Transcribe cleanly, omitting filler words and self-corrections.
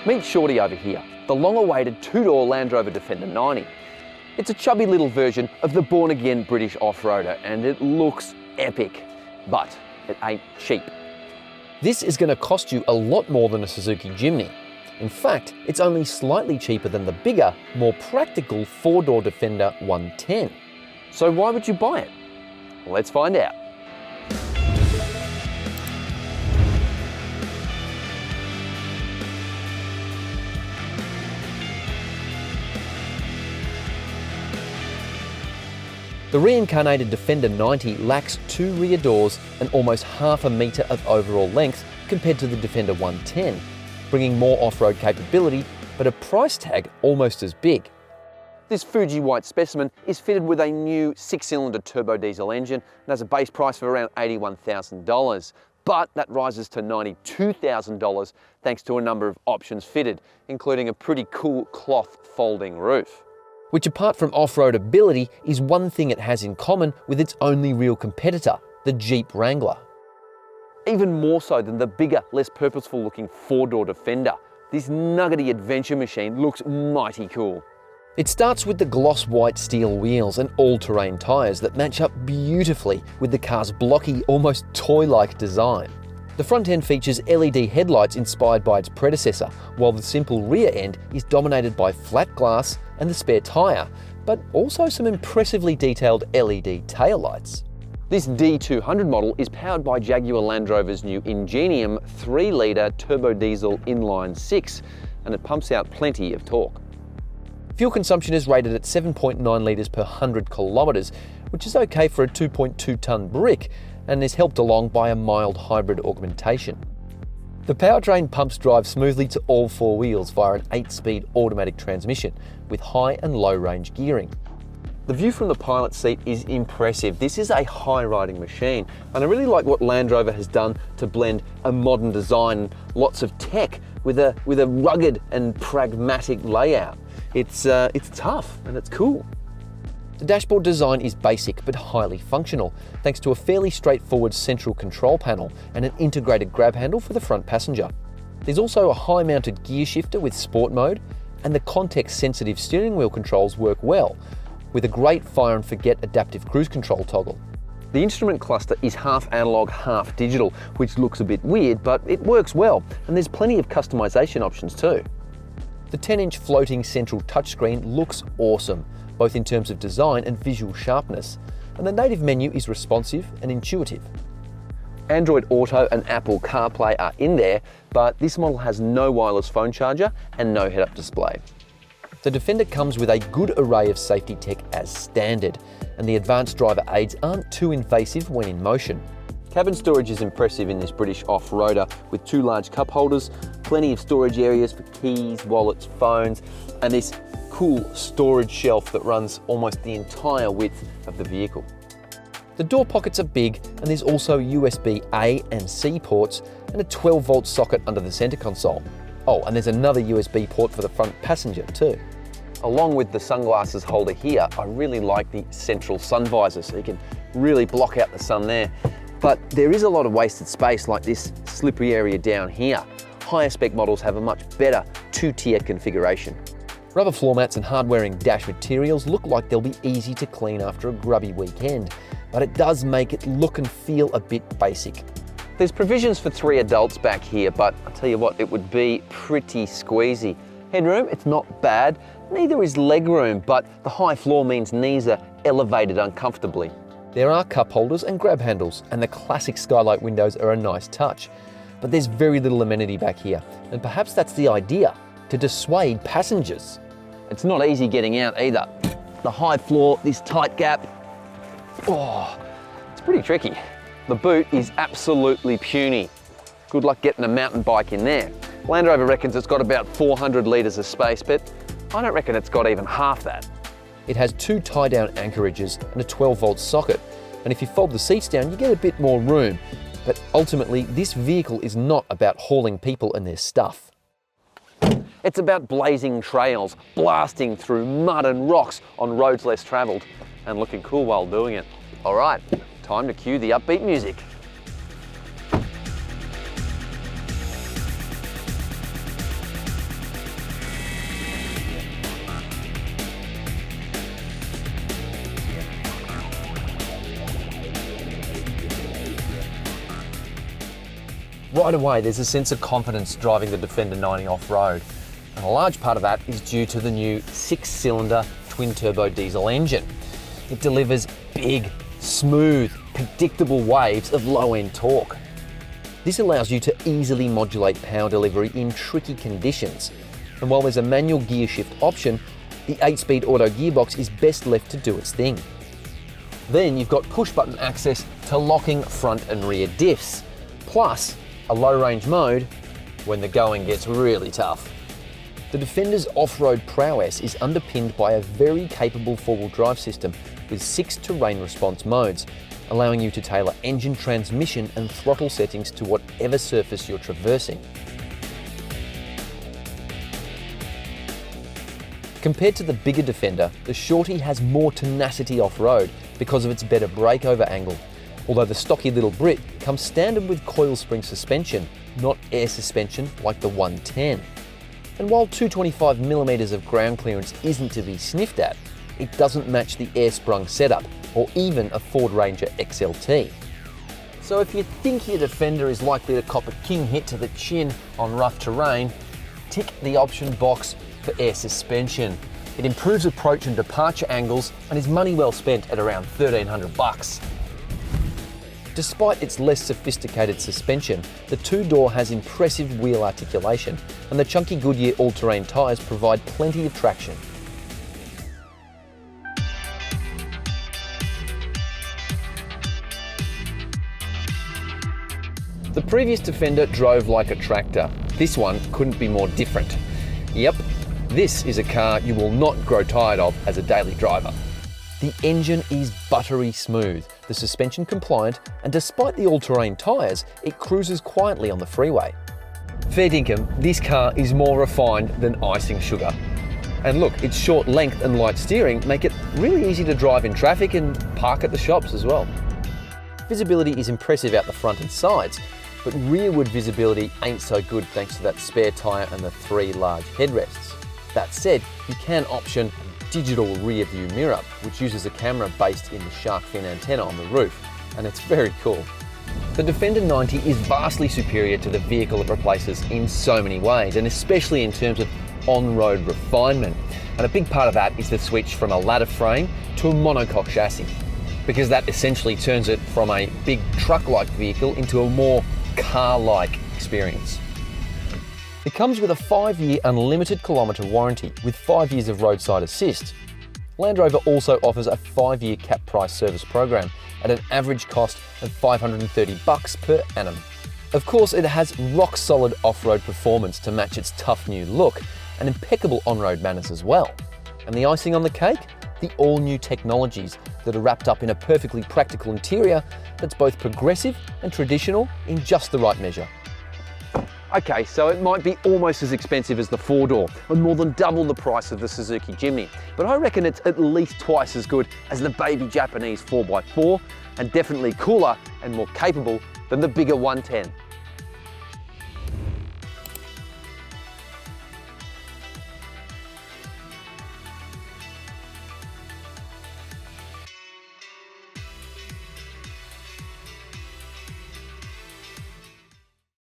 Meet Shorty over here, the long-awaited two-door Land Rover Defender 90. It's a chubby little version of the born-again British off-roader, and it looks epic, but it ain't cheap. This is going to cost you a lot more than a Suzuki Jimny. In fact, it's only slightly cheaper than the bigger, more practical four-door Defender 110. So why would you buy it? Let's find out. The reincarnated Defender 90 lacks two rear doors and almost half a metre of overall length compared to the Defender 110, bringing more off-road capability, but a price tag almost as big. This Fuji white specimen is fitted with a new 6-cylinder turbo diesel engine and has a base price of around $81,000. But that rises to $92,000 thanks to a number of options fitted, including a pretty cool cloth folding roof. Which, apart from off-road ability, is one thing it has in common with its only real competitor, the Jeep Wrangler. Even more so than the bigger, less purposeful looking four-door Defender, this nuggety adventure machine looks mighty cool. It starts with the gloss white steel wheels and all-terrain tyres that match up beautifully with the car's blocky, almost toy-like design. The front end features LED headlights inspired by its predecessor, while the simple rear end is dominated by flat glass and the spare tyre, but also some impressively detailed LED taillights. This D200 model is powered by Jaguar Land Rover's new Ingenium 3-litre turbo diesel inline 6, and it pumps out plenty of torque. Fuel consumption is rated at 7.9 litres per 100 kilometres, which is okay for a 2.2-tonne brick, and is helped along by a mild hybrid augmentation. The powertrain pumps drive smoothly to all four wheels via an 8-speed automatic transmission with high and low range gearing. The view from the pilot seat is impressive. This is a high-riding machine, and I really like what Land Rover has done to blend a modern design and lots of tech with a rugged and pragmatic layout. It's tough and it's cool. The dashboard design is basic but highly functional, thanks to a fairly straightforward central control panel and an integrated grab handle for the front passenger. There's also a high-mounted gear shifter with sport mode, and the context-sensitive steering wheel controls work well, with a great fire and forget adaptive cruise control toggle. The instrument cluster is half analog, half digital, which looks a bit weird, but it works well, and there's plenty of customization options too. The 10-inch floating central touchscreen looks awesome, both in terms of design and visual sharpness, and the native menu is responsive and intuitive. Android Auto and Apple CarPlay are in there, but this model has no wireless phone charger and no head-up display. The Defender comes with a good array of safety tech as standard, and the advanced driver aids aren't too invasive when in motion. Cabin storage is impressive in this British off-roader, with 2 large cup holders, plenty of storage areas for keys, wallets, phones, and this cool storage shelf that runs almost the entire width of the vehicle. The door pockets are big, and there's also USB A and C ports and a 12-volt socket under the center console. Oh, and there's another USB port for the front passenger too. Along with the sunglasses holder here, I really like the central sun visor, so you can really block out the sun there. But there is a lot of wasted space, like this slippery area down here. Higher spec models have a much better 2-tier configuration. Rubber floor mats and hard-wearing dash materials look like they'll be easy to clean after a grubby weekend, but it does make it look and feel a bit basic. There's provisions for 3 adults back here, but I'll tell you what, it would be pretty squeezy. Headroom, it's not bad, neither is legroom, but the high floor means knees are elevated uncomfortably. There are cup holders and grab handles, and the classic skylight windows are a nice touch. But there's very little amenity back here, and perhaps that's the idea, to dissuade passengers. It's not easy getting out either. The high floor, this tight gap, it's pretty tricky. The boot is absolutely puny. Good luck getting a mountain bike in there. Land Rover reckons it's got about 400 litres of space, but I don't reckon it's got even half that. It has 2 tie-down anchorages and a 12-volt socket, and if you fold the seats down, you get a bit more room. But ultimately, this vehicle is not about hauling people and their stuff. It's about blazing trails, blasting through mud and rocks on roads less travelled, and looking cool while doing it. All right, time to cue the upbeat music. Right away, there's a sense of confidence driving the Defender 90 off-road. And a large part of that is due to the new 6-cylinder twin-turbo diesel engine. It delivers big, smooth, predictable waves of low-end torque. This allows you to easily modulate power delivery in tricky conditions. And while there's a manual gear shift option, the 8-speed auto gearbox is best left to do its thing. Then you've got push-button access to locking front and rear diffs, plus a low-range mode when the going gets really tough. The Defender's off-road prowess is underpinned by a very capable four-wheel drive system with 6 terrain response modes, allowing you to tailor engine, transmission and throttle settings to whatever surface you're traversing. Compared to the bigger Defender, the Shorty has more tenacity off-road because of its better breakover angle, although the stocky little Brit comes standard with coil spring suspension, not air suspension like the 110. And while 225mm of ground clearance isn't to be sniffed at, it doesn't match the air-sprung setup or even a Ford Ranger XLT. So if you think your Defender is likely to cop a king hit to the chin on rough terrain, tick the option box for air suspension. It improves approach and departure angles and is money well spent at around $1,300. Despite its less sophisticated suspension, the two-door has impressive wheel articulation and the chunky Goodyear all-terrain tyres provide plenty of traction. The previous Defender drove like a tractor. This one couldn't be more different. Yep, this is a car you will not grow tired of as a daily driver. The engine is buttery smooth, the suspension compliant, and despite the all-terrain tyres, it cruises quietly on the freeway. Fair dinkum, this car is more refined than icing sugar. And look, its short length and light steering make it really easy to drive in traffic and park at the shops as well. Visibility is impressive out the front and sides, but rearward visibility ain't so good thanks to that spare tyre and the 3 large headrests. That said, you can option digital rear view mirror, which uses a camera based in the shark fin antenna on the roof, and it's very cool. The Defender 90 is vastly superior to the vehicle it replaces in so many ways, and especially in terms of on-road refinement. And a big part of that is the switch from a ladder frame to a monocoque chassis, because that essentially turns it from a big truck-like vehicle into a more car-like experience. It comes with a 5-year unlimited kilometre warranty with 5 years of roadside assist. Land Rover also offers a 5-year cap price service program at an average cost of $530 per annum. Of course, it has rock-solid off-road performance to match its tough new look and impeccable on-road manners as well. And the icing on the cake? The all-new technologies that are wrapped up in a perfectly practical interior that's both progressive and traditional in just the right measure. Okay, so it might be almost as expensive as the 4-door and more than double the price of the Suzuki Jimny, but I reckon it's at least twice as good as the baby Japanese 4x4 and definitely cooler and more capable than the bigger 110.